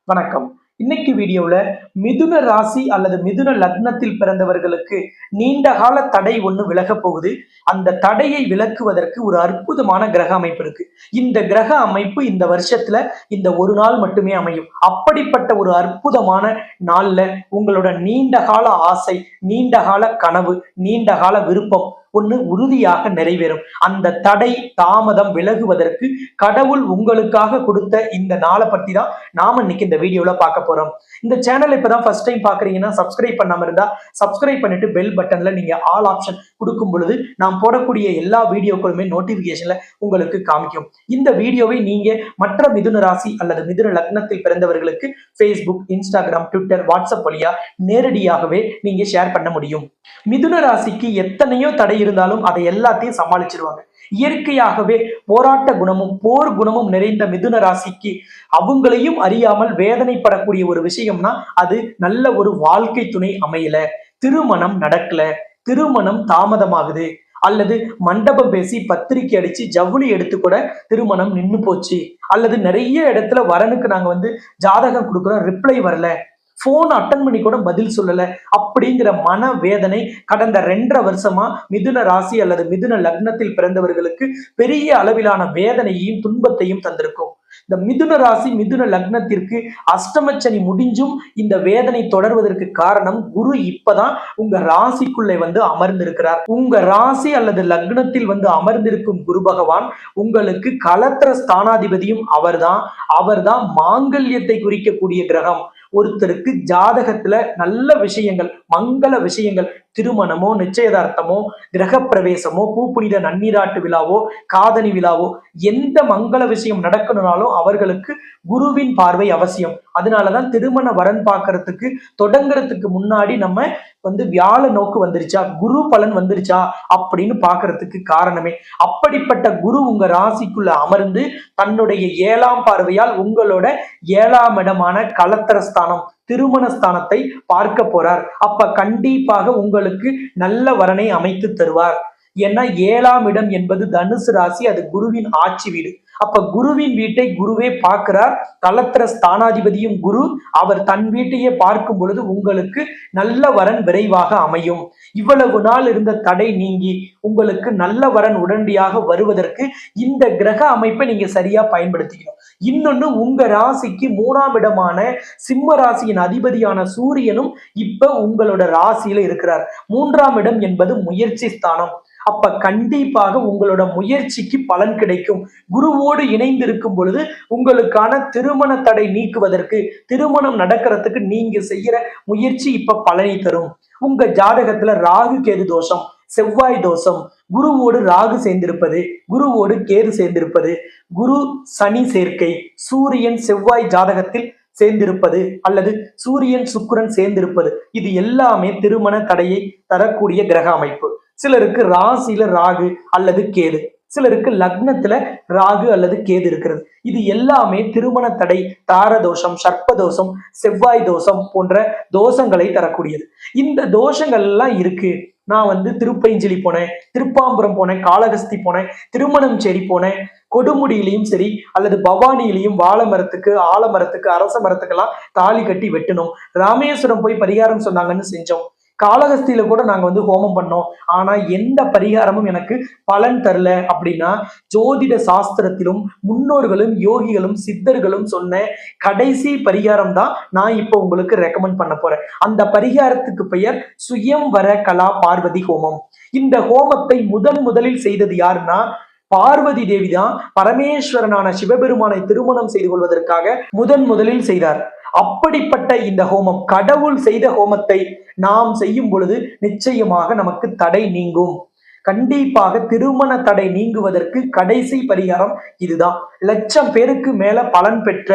வணக்கம். இன்னைக்கு வீடியோல மிதுன ராசி அல்லது மிதுன லக்னத்தில் பிறந்தவர்களுக்கு நீண்ட கால தடை ஒண்ணு விலக போகுது. அந்த தடையை விலக்குவதற்கு ஒரு அற்புதமான கிரக அமைப்பு இருக்கு. இந்த கிரக அமைப்பு இந்த வருஷத்துல இந்த ஒரு நாள் மட்டுமே அமையும். அப்படிப்பட்ட ஒரு அற்புதமான நாள்ல உங்களோட நீண்ட கால ஆசை, நீண்ட கால கனவு, நீண்ட கால விருப்பம் ஒண்ணு உறுதியாக நிறைவேறும். அந்த தடை தாமதம் விலகுவதற்கு கடவுள் உங்களுக்காக கொடுத்த இந்த நாளை பத்தி தான் நாம இன்னைக்கு இந்த வீடியோல பார்க்க போறோம். இந்த சேனல் இப்பதான் ஃபர்ஸ்ட் டைம் பாக்குறீங்கன்னா சப்ஸ்கிரைப் பண்ணாம இருந்தா சப்ஸ்கிரைப் பண்ணிட்டு பெல் பட்டன்ல நீங்க ஆல் ஆப்ஷன் கொடுக்கும் பொழுது நாம் போடக்கூடிய எல்லா வீடியோக்களுமே நோட்டிபிகேஷன்ல உங்களுக்கு காமிக்கும். இந்த வீடியோவை நீங்க மற்ற மிதுன ராசி அல்லது மிதுன லக்னத்தில் பிறந்தவர்களுக்கு Facebook, Instagram, Twitter, WhatsApp வழியா நேரடியாகவே நீங்க ஷேர் பண்ண முடியும். மிதுன ராசிக்கு எத்தனையோ தடை இருந்தாலும் அதை எல்லாத்தையும் சமாளிச்சிருவாங்க. இயற்கையாகவே போராட்ட குணமும் போர் குணமும் நிறைந்த மிதுன ராசிக்கு அவங்களையும் அறியாமல் வேதனைப்படக்கூடிய ஒரு விஷயம்னா அது நல்ல ஒரு வாழ்க்கை துணை அமையல, திருமணம் நடக்கல, திருமணம் தாமதமாகுது, அல்லது மண்டபம் பேசி பத்திரிக்கை அடிச்சு ஜவுளி எடுத்து கூட திருமணம் நின்னு போச்சு, அல்லது நிறைய இடத்துல வரனுக்கு நாங்க ஜாதகம் கொடுக்குறோம், ரிப்ளை வரல, போன் அட்டன் பண்ணி கூட பதில் சொல்லல அப்படிங்கிற மன வேதனை கடந்த 2.5 வருஷமா மிதுன ராசி அல்லது மிதுன லக்னத்தில் பிறந்தவர்களுக்கு பெரிய அளவிலான வேதனையையும் துன்பத்தையும் தந்திருக்கும். இந்த மிதுன ராசி மிதுன லக்னத்திற்கு அஷ்டமச்சனி முடிஞ்சும் இந்த வேதனை தொடர்வதற்கு காரணம் குரு இப்பதான் உங்க ராசிக்குள்ளே அமர்ந்திருக்கிறார். உங்க ராசி அல்லது லக்னத்தில் அமர்ந்திருக்கும் குரு பகவான் உங்களுக்கு களத்திர ஸ்தானாதிபதியும் அவர்தான் மாங்கல்யத்தை குறிக்கக்கூடிய கிரகம். ஒருத்தருக்கு ஜாதகத்துல நல்ல விஷயங்கள், மங்கள விஷயங்கள், திருமணமோ நிச்சயதார்த்தமோ கிரக பிரவேசமோ பூப்புனித நன்னீராட்டு விழாவோ காதணி விழாவோ எந்த மங்கள விஷயம் நடக்கணும்னாலும் அவர்களுக்கு குருவின் பார்வை அவசியம். அதனாலதான் திருமண வரன் பார்க்கறதுக்கு தொடங்குறதுக்கு முன்னாடி நம்ம வியாழ நோக்கு வந்துருச்சா, குரு பலன் வந்துருச்சா அப்படின்னு பாக்குறதுக்கு காரணமே. அப்படிப்பட்ட குரு உங்க ராசிக்குள்ள அமர்ந்து தன்னுடைய 7ஆம் பார்வையால் உங்களோட 7ஆம் இடமான களத்திரஸ்தானம் திருமணஸ்தானத்தை பார்க்க போறார். அப்ப கண்டிப்பாக உங்களுக்கு நல்ல வரனை அமைத்து தருவார். ஏன்னா 7ஆம் இடம் என்பது தனுசு ராசி, அது குருவின் ஆட்சி வீடு. அப்ப குருவின் வீட்டை குருவே பார்க்கிறார். களத்திர ஸ்தானாதிபதியும் குரு, அவர் தன் வீட்டையே பார்க்கும் பொழுது உங்களுக்கு நல்ல வரன் விரைவாக அமையும். இவ்வளவு நாள் இருந்த தடை நீங்கி உங்களுக்கு நல்ல வரன் உடனடியாக வருவதற்கு இந்த கிரக அமைப்பை நீங்க சரியா பயன்படுத்திக்கணும். இன்னொன்னு, உங்க ராசிக்கு 3ஆம் இடமான சிம்ம ராசியின் அதிபதியான சூரியனும் இப்ப உங்களோட ராசியில இருக்கிறார். 3ஆம் இடம் என்பது முயற்சி ஸ்தானம். அப்ப கண்டிப்பாக உங்களோட முயற்சிக்கு பலன் கிடைக்கும். குருவோடு இணைந்து இருக்கும் பொழுது உங்களுக்கான திருமண தடை நீக்குவதற்கு, திருமணம் நடக்கிறதுக்கு நீங்க செய்யற முயற்சி இப்ப பலனை தரும். உங்க ஜாதகத்துல ராகு கேது தோஷம், செவ்வாய் தோஷம், குருவோடு ராகு சேர்ந்திருப்பது, குருவோடு கேது சேர்ந்திருப்பது, குரு சனி சேர்க்கை, சூரியன் செவ்வாய் ஜாதகத்தில் சேர்ந்திருப்பது அல்லது சூரியன் சுக்கிரன் சேர்ந்திருப்பது, இது எல்லாமே திருமண தடையை தரக்கூடிய கிரக அமைப்பு. சிலருக்கு ராசியில ராகு அல்லது கேது, சிலருக்கு லக்னத்துல ராகு அல்லது கேது இருக்கிறது. இது எல்லாமே திருமண தடை, தாரதோஷம், சர்ப்பதோஷம், செவ்வாய் தோஷம் போன்ற தோஷங்களை தரக்கூடியது. இந்த தோஷங்கள் எல்லாம் இருக்கு. நான் திருப்பைஞ்சிலி போனேன், திருப்பாம்புரம் போனேன், காளகஸ்தி போனேன், திருமணஞ்சேரி போனேன், கொடுமுடியிலையும் சரி அல்லது பவானியிலையும் வாழை மரத்துக்கு, ஆலமரத்துக்கு, அரச மரத்துக்கெல்லாம் தாலி கட்டி வெட்டணும். ராமேஸ்வரம் போய் பரிகாரம் சொன்னாங்கன்னு செஞ்சோம். காளகஸ்தியில கூட நாங்க ஹோமம் பண்ணோம். ஆனா எந்த பரிகாரமும் எனக்கு பலன் தரல அப்படின்னா, ஜோதிட சாஸ்திரத்திலும் முன்னோர்களும் யோகிகளும் சித்தர்களும் சொன்ன கடைசி பரிகாரம் தான் நான் இப்போ உங்களுக்கு ரெக்கமெண்ட் பண்ண போறேன். அந்த பரிகாரத்துக்கு பெயர் சுயம்வர கலா பார்வதி ஹோமம். இந்த ஹோமத்தை முதலில் செய்தது யாருன்னா பார்வதி தேவி தான். பரமேஸ்வரனான சிவபெருமானை திருமணம் செய்து கொள்வதற்காக முதலில் செய்தார். அப்படிப்பட்ட இந்த ஹோமம், கடவுள் செய்த ஹோமத்தை நாம் செய்யும் பொழுது நிச்சயமாக நமக்கு தடை நீங்கும். கண்டிப்பாக திருமண தடை நீங்குவதற்கு கடைசி பரிகாரம் இதுதான். 1,00,000 பேருக்கு மேல பலன் பெற்ற,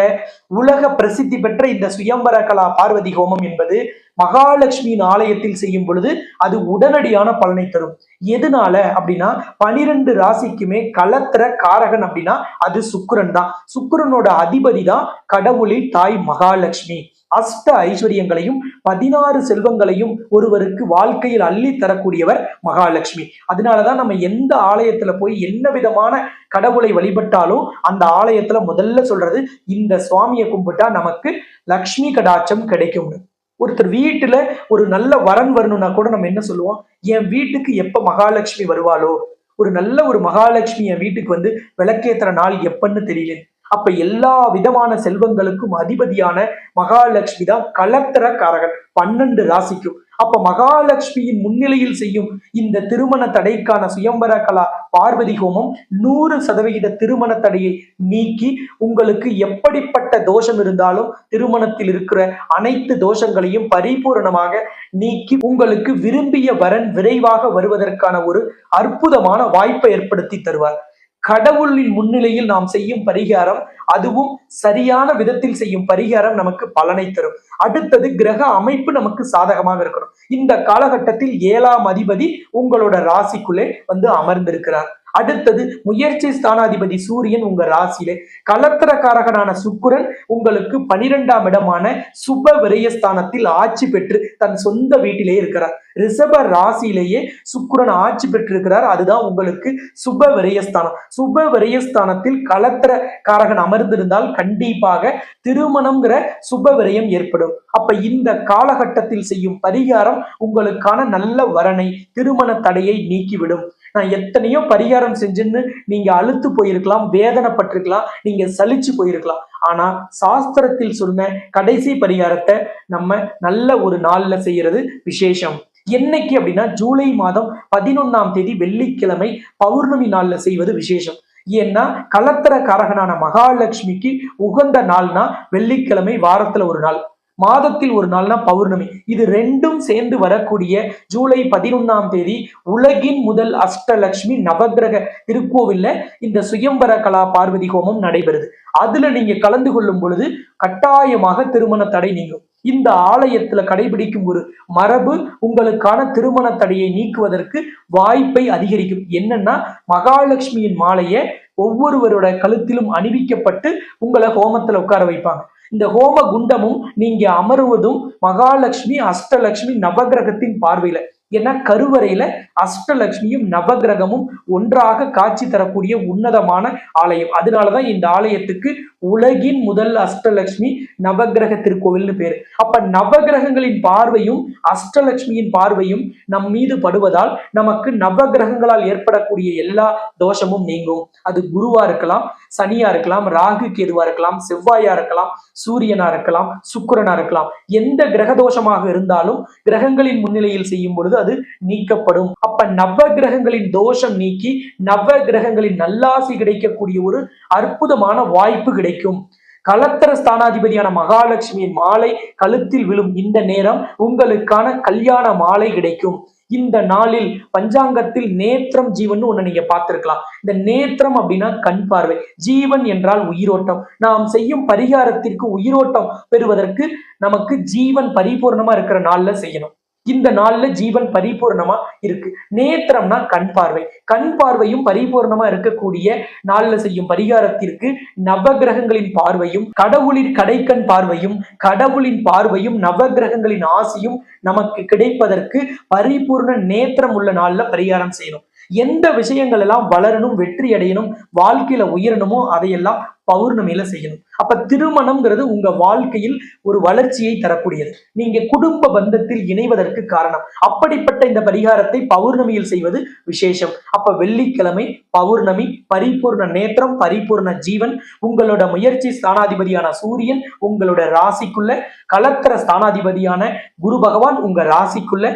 உலக பிரசித்தி பெற்ற இந்த சுயம்பர கலா பார்வதி ஹோமம் என்பது மகாலட்சுமியின் ஆலயத்தில் செய்யும் பொழுது அது உடனடியான பலனை தரும். எதனால அப்படின்னா 12 ராசிக்குமே களத்திர காரகன் அப்படின்னா அது சுக்கிரன் தான். சுக்கிரனோட அதிபதி தான் கடவுளின் தாய் மகாலட்சுமி. அஷ்ட ஐஸ்வர்யங்களையும் 16 செல்வங்களையும் ஒருவருக்கு வாழ்க்கையில் அள்ளி தரக்கூடியவர் மகாலட்சுமி. அதனாலதான் நம்ம எந்த ஆலயத்துல போய் என்ன விதமான கடவுளை வழிபட்டாலும் அந்த ஆலயத்துல முதல்ல சொல்றது, இந்த சுவாமியை கும்பிட்டா நமக்கு லக்ஷ்மி கடாட்சம் கிடைக்கும்னு. ஒருத்தர் வீட்டுல ஒரு நல்ல வரன் வரணும்னா கூட நம்ம என்ன சொல்லுவோம், என் வீட்டுக்கு எப்ப மகாலட்சுமி வருவாளோ, ஒரு நல்ல ஒரு மகாலட்சுமி என் வீட்டுக்கு வந்து விளக்கேத்துற நாள் எப்பன்னு தெரியல. அப்ப எல்லா விதமான செல்வங்களுக்கும் அதிபதியான மகாலட்சுமி தான் கலத்திர காரகன் 12 ராசிக்கும். அப்ப மகாலட்சுமியின் முன்னிலையில் செய்யும் இந்த திருமண தடைக்கான சுயம்பர கலா பார்வதி ஹோமம் 100% திருமண தடையை நீக்கி உங்களுக்கு எப்படிப்பட்ட தோஷம் இருந்தாலும் திருமணத்தில் இருக்கிற அனைத்து தோஷங்களையும் பரிபூரணமாக நீக்கி உங்களுக்கு விரும்பிய வரன் விரைவாக வருவதற்கான ஒரு அற்புதமான வாய்ப்பை ஏற்படுத்தி தருவார். கடவுளின் முன்னிலையில் நாம் செய்யும் பரிகாரம், அதுவும் சரியான விதத்தில் செய்யும் பரிகாரம் நமக்கு பலனை தரும். அடுத்தது கிரக அமைப்பு நமக்கு சாதகமாக இருக்கணும். இந்த காலகட்டத்தில் 7ஆம் அதிபதி உங்களோட ராசிக்குள்ளே வந்து அமர்ந்திருக்கிறார். அடுத்தது முயற்சி ஸ்தானாதிபதி சூரியன் உங்க ராசியிலே, கலத்திரக்காரகனான சுக்கிரன் உங்களுக்கு 12ஆம் இடமான சுப விரயஸ்தானத்தில் ஆட்சி பெற்று தன் சொந்த வீட்டிலே இருக்கிறார். ரிஷப ராசியிலேயே சுக்கிரன் ஆட்சி பெற்றிருக்கிறார். அதுதான் உங்களுக்கு சுப விரயஸ்தானம். சுப விரயஸ்தானத்தில் கலத்திரக்காரகன் அமர்ந்திருந்தால் கண்டிப்பாக திருமணம்ங்கிற சுப விரயம் ஏற்படும். அப்ப இந்த காலகட்டத்தில் செய்யும் பரிகாரம் உங்களுக்கான நல்ல வரனை, திருமண தடையை நீக்கிவிடும். நான் எத்தனையோ பரிகாரம் செஞ்சுன்னு நீங்க அழுத்து போயிருக்கலாம், வேதனைப்பட்டிருக்கலாம், நீங்க சலிச்சு போயிருக்கலாம். ஆனா சாஸ்திரத்தில் சொன்ன கடைசி பரிகாரத்தை நம்ம நல்ல ஒரு நாள்ல செய்யறது விசேஷம். என்னைக்கு அப்படின்னா ஜூலை மாதம் 11ஆம் தேதி வெள்ளிக்கிழமை பௌர்ணமி நாள்ல செய்வது விசேஷம். ஏன்னா கலத்திர காரகனான மகாலட்சுமிக்கு உகந்த நாள்னா வெள்ளிக்கிழமை, வாரத்துல ஒரு நாள், மாதத்தில் ஒரு நாள்னா பௌர்ணமி. இது ரெண்டும் சேர்ந்து வரக்கூடிய ஜூலை 11ஆம் தேதி உலகின் முதல் அஷ்டலட்சுமி நவகிரக திருக்கோவில்ல இந்த சுயம்பர கலா பார்வதி ஹோமம் நடைபெறுது. அதுல நீங்க கலந்து கொள்ளும் பொழுது கட்டாயமாக திருமண தடை நீங்கும். இந்த ஆலயத்துல கடைபிடிக்கும் ஒரு மரபு உங்களுக்கான திருமண தடையை நீக்குவதற்கு வாய்ப்பை அதிகரிக்கும். என்னன்னா, மகாலட்சுமியின் மாலையை ஒவ்வொருவரோட கழுத்திலும் அணிவிக்கப்பட்டு உங்களை ஹோமத்துல உட்கார வைப்பாங்க. இந்த ஹோம குண்டமும் நீங்க அமருவதும் மகாலட்சுமி அஷ்டலட்சுமி நவகிரகத்தின் பார்வையில. ஏன்னா கருவறையில அஷ்டலட்சுமியும் நவகிரகமும் ஒன்றாக காட்சி தரக்கூடிய உன்னதமான ஆலயம். அதனாலதான் இந்த ஆலயத்துக்கு உலகின் முதல் அஷ்டலட்சுமி நவகிரக திருக்கோவில்னு பேரு. அப்ப நவகிரகங்களின் பார்வையும் அஷ்டலட்சுமியின் பார்வையும் நம் மீது படுவதால் நமக்கு நவகிரகங்களால் ஏற்படக்கூடிய எல்லா தோஷமும் நீங்கும். அது குருவா இருக்கலாம், சனியா இருக்கலாம், ராகு கேதுவா இருக்கலாம், செவ்வாயா இருக்கலாம், சூரியனா இருக்கலாம், சுக்கிரனா இருக்கலாம். எந்த கிரக தோஷமாக இருந்தாலும் கிரகங்களின் முன்னிலையில் செய்யும் பொழுது அது நீக்கப்படும். அப்ப நவ கிரகங்களின் தோஷம் நீக்கி நவ கிரகங்களின் நல்லாசி கிடைக்கக்கூடிய ஒரு அற்புதமான வாய்ப்பு கிடைக்கும். கலத்திர ஸ்தானாதிபதியான மகாலட்சுமியின் மாலை கழுத்தில் விழும் இந்த நேரம் உங்களுக்கான கல்யாண மாலை கிடைக்கும். இந்த நாளில் பஞ்சாங்கத்தில் நேத்திரம் ஜீவன் ஒண்ணு நீங்க பார்த்திருக்கலாம். இந்த நேத்திரம் அப்படின்னா கண் பார்வை, ஜீவன் என்றால் உயிரோட்டம். நாம் செய்யும் பரிகாரத்திற்கு உயிரோட்டம் பெறுவதற்கு நமக்கு ஜீவன் பரிபூர்ணமா இருக்கிற நாள்ல செய்யணும். இந்த நாள்ல ஜீவன் பரிபூர்ணமா இருக்கு. நேத்திரம்னா கண் பார்வை, கண் பார்வையும் பரிபூர்ணமா இருக்கக்கூடிய நாள்ல செய்யும் பரிகாரத்திற்கு நவகிரகங்களின் பார்வையும் கடவுளின் கடைக்கண் பார்வையும் கடவுளின் பார்வையும் நவகிரகங்களின் ஆசையும் நமக்கு கிடைப்பதற்கு பரிபூர்ண நேத்திரம் உள்ள நாள்ல பரிகாரம் செய்யணும். எந்த விஷயங்கள் எல்லாம் வளரணும், வெற்றி அடையணும், வாழ்க்கையில உயரணுமோ அதையெல்லாம் பௌர்ணமியில செய்யணும். அப்ப திருமணம்ங்கிறது உங்க வாழ்க்கையில் ஒரு வளர்ச்சியை தரக்கூடியது. நீங்க குடும்ப பந்தத்தில் இணைவதற்கு காரணம். அப்படிப்பட்ட இந்த பரிகாரத்தை பௌர்ணமியில் செய்வது விசேஷம். அப்ப வெள்ளிக்கிழமை பௌர்ணமி, பரிபூர்ண நேத்திரம், பரிபூர்ண ஜீவன். உங்களோட முயற்சி ஸ்தானாதிபதியான சூரியன் உங்களோட ராசிக்குள்ள, கலத்திர ஸ்தானாதிபதியான குரு பகவான் உங்க ராசிக்குள்ள,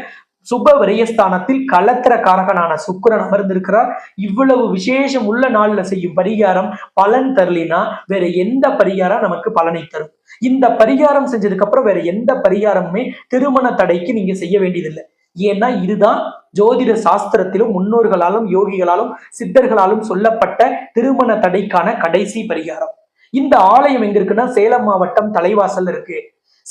சுப விரயஸ்தானத்தில் கலத்திர காரகனான சுக்கிரன் அமர்ந்திருக்கிறார். இவ்வளவு விசேஷம் உள்ள நாள்ல செய்யும் பரிகாரம் பலன் தரலினா வேற எந்த பரிகாரம் நமக்கு பலனை தரும்? இந்த பரிகாரம் செஞ்சதுக்கு அப்புறம் வேற எந்த பரிகாரமுமே திருமண தடைக்கு நீங்க செய்ய வேண்டியதில்லை. ஏன்னா இதுதான் ஜோதிட சாஸ்திரத்திலும் முன்னோர்களாலும் யோகிகளாலும் சித்தர்களாலும் சொல்லப்பட்ட திருமண தடைக்கான கடைசி பரிகாரம். இந்த ஆலயம் எங்க இருக்குன்னா சேலம் மாவட்டம் தலைவாசல் இருக்கு.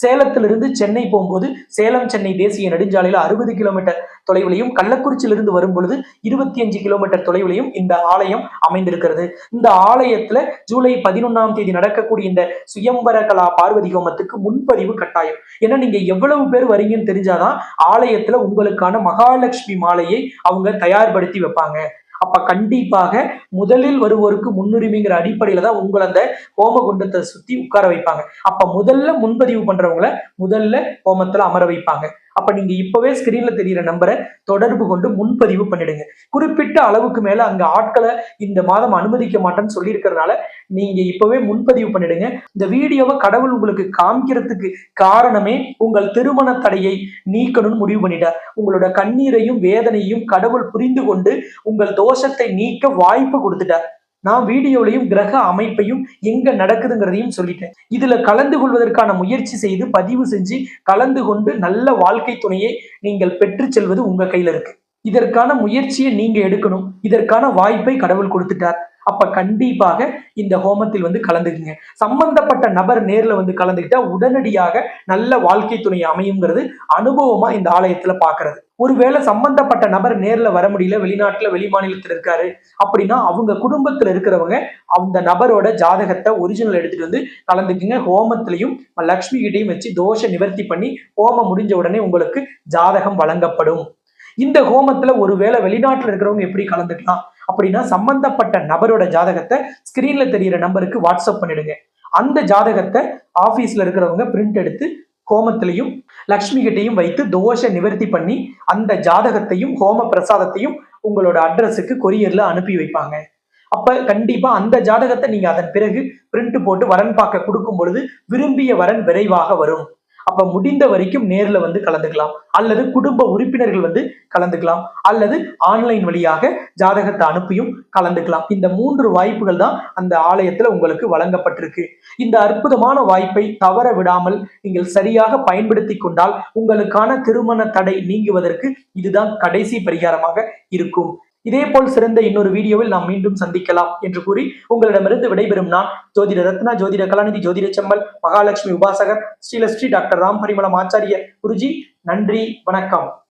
சேலத்திலிருந்து சென்னை போகும்போது சேலம் சென்னை தேசிய நெடுஞ்சாலையில 60 கிலோமீட்டர் தொலைவிலையும், கள்ளக்குறிச்சியிலிருந்து வரும்பொழுது 25 கிலோமீட்டர் தொலைவிலையும் இந்த ஆலயம் அமைந்திருக்கிறது. இந்த ஆலயத்துல ஜூலை 11ஆம் தேதி நடக்கக்கூடிய இந்த சுயம்பர கலா பார்வதி ஹோமத்துக்கு முன்பதிவு கட்டாயம். ஏன்னா நீங்க எவ்வளவு பேர் வரீங்கன்னு தெரிஞ்சாதான் ஆலயத்துல உங்களுக்கான மகாலட்சுமி மாலையை அவங்க தயார்படுத்தி வைப்பாங்க. அப்ப கண்டிப்பாக முதலில் வருவோருக்கு முன்னுரிமைங்கிற அடிப்படையில தான் உங்களை அந்த ஹோம குண்டத்தை சுத்தி உட்கார வைப்பாங்க. அப்ப முதல்ல முன்பதிவு பண்றவங்கள முதல்ல ஹோமத்துல அமர வைப்பாங்க. அப்ப நீங்க இப்பவே ஸ்கிரீன்ல தெரியிற நம்பரை தொடர்பு கொண்டு முன்பதிவு பண்ணிடுங்க. குறிப்பிட்ட அளவுக்கு மேல அங்க ஆட்களை இந்த மாதம் அனுமதிக்க மாட்டேன்னு சொல்லி இருக்கிறதுனால நீங்க இப்பவே முன்பதிவு பண்ணிடுங்க. இந்த வீடியோவை கடவுள் உங்களுக்கு காமிக்கிறதுக்கு காரணமே உங்கள் திருமண தடையை நீக்கணும்னு முடிவு பண்ணிட்டார். உங்களோட கண்ணீரையும் வேதனையும் கடவுள் புரிந்து கொண்டு உங்கள் தோஷத்தை நீக்க வாய்ப்பு கொடுத்துட்டார். நான் வீடியோலையும் கிரக அமைப்பையும் எங்க நடக்குதுங்கிறதையும் சொல்லிட்டேன். இதுல கலந்து கொள்வதற்கான முயற்சி செய்து பதிவு செஞ்சு கலந்து கொண்டு நல்ல வாழ்க்கை துணையை நீங்கள் பெற்று செல்வது உங்க கையில இருக்கு. இதற்கான முயற்சியை நீங்க எடுக்கணும். இதற்கான வாய்ப்பை கடவுள் கொடுத்துட்டார். அப்ப கண்டிப்பாக இந்த ஹோமத்தில் வந்து கலந்துக்குங்க. சம்பந்தப்பட்ட நபர் நேர்ல வந்து கலந்துக்கிட்டா உடனடியாக நல்ல வாழ்க்கை துணை அமையுங்கிறது அனுபவமா இந்த ஆலயத்துல பாக்குறது. ஒருவேளை சம்பந்தப்பட்ட நபர் நேர்ல வர முடியல, வெளிநாட்டுல வெளி மாநிலத்தில் இருக்காரு அப்படின்னா அவங்க குடும்பத்துல இருக்கிறவங்க அந்த நபரோட ஜாதகத்தை ஒரிஜினல் எடுத்துட்டு வந்து கலந்துக்குங்க. ஹோமத்திலையும் லக்ஷ்மி கிட்டையும் வச்சு தோஷ நிவர்த்தி பண்ணி ஹோமம் முடிஞ்ச உடனே உங்களுக்கு ஜாதகம் வழங்கப்படும். இந்த ஹோமத்துல ஒருவேளை வெளிநாட்டுல இருக்கிறவங்க எப்படி கலந்துக்கலாம் அப்படின்னா சம்பந்தப்பட்ட நபரோட ஜாதகத்தை ஸ்கிரீன்ல தெரியிற நம்பருக்கு வாட்ஸ்அப் பண்ணிடுங்க. அந்த ஜாதகத்தை ஆபீஸ்ல இருக்கிறவங்க பிரிண்ட் எடுத்து ஹோமத்திலையும் லக்ஷ்மி கிட்டையும் வைத்து தோஷ நிவர்த்தி பண்ணி அந்த ஜாதகத்தையும் ஹோம பிரசாதத்தையும் உங்களோட அட்ரஸுக்கு கொரியர்ல அனுப்பி வைப்பாங்க. அப்ப கண்டிப்பா அந்த ஜாதகத்தை நீங்க அதன் பிறகு பிரிண்ட் போட்டு வரன் பார்க்க கொடுக்கும் பொழுது விரும்பிய வரன் விரைவாக வரும். அப்ப முடிந்த வரைக்கும் நேர்ல வந்து கலந்துக்கலாம், அல்லது குடும்ப உறுப்பினர்கள் வந்து கலந்துக்கலாம், அல்லது ஆன்லைன் வழியாக ஜாதகத்தை அனுப்பியும் கலந்துக்கலாம். இந்த 3 வாய்ப்புகள் தான் அந்த ஆலயத்துல உங்களுக்கு வழங்கப்பட்டிருக்கு. இந்த அற்புதமான வாய்ப்பை தவற விடாமல் நீங்கள் சரியாக பயன்படுத்தி கொண்டால் உங்களுக்கான திருமண தடை நீங்குவதற்கு இதுதான் கடைசி பரிகாரமாக இருக்கும். இதே போல் சிறந்த இன்னொரு வீடியோவில் நாம் மீண்டும் சந்திக்கலாம் என்று கூறி உங்களிடமிருந்து விடைபெறும் நான் ஜோதிட ரத்னா, ஜோதிட கலாநிதி, ஜோதிட செம்மல், மகாலட்சுமி உபாசகர், ஸ்ரீலஸ்ரீ டாக்டர் ராம் பரிமளம் ஆச்சாரிய குருஜி. நன்றி, வணக்கம்.